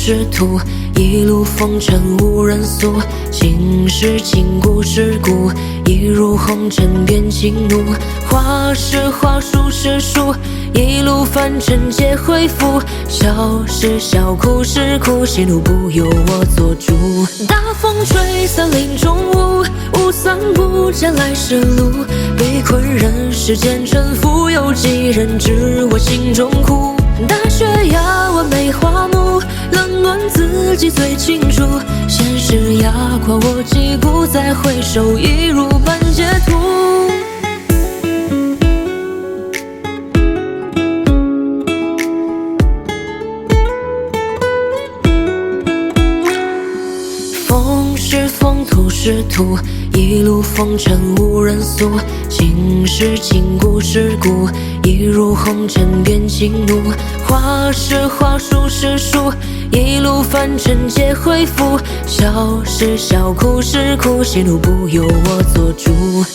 仕途，一路风尘无人诉。情是情，故事故，一如红尘变情怒。花是花，树是树，一路凡尘皆会负。笑是笑，哭是哭，喜怒不由我做主。大风吹散林中雾，雾散不见来时路。被困人世间沉浮，有几人知我心中苦？大雪压完梅花木，冷暖自己最清楚。现实压垮我击鼓，再回首已如半截土。风是风，土是土，一路风尘无人诉。情是情，故是故，一如红尘变情怒。花是花，树是树，一路凡尘皆会负。笑是笑，哭是哭，喜怒不由我做主。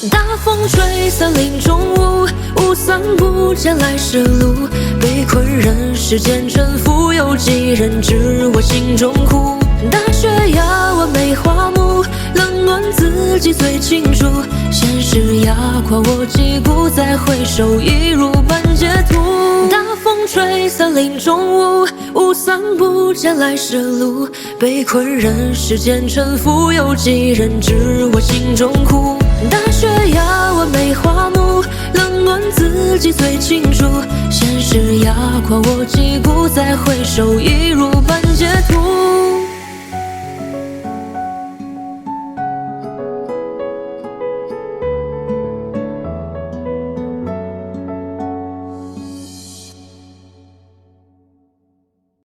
大风吹散林中雾，雾散不见来时路。被困人世间沉浮，有几人知我心中苦？大雪压完梅花木，冷暖自己最清楚。现实压垮我击鼓，再回首已如半截土。大风吹散林中雾，雾散不见来时路。被困人世间沉浮，有几人知我心中苦？大雪压完梅花木，冷暖自己最清楚。现实压垮我击鼓，再回首已如半截土。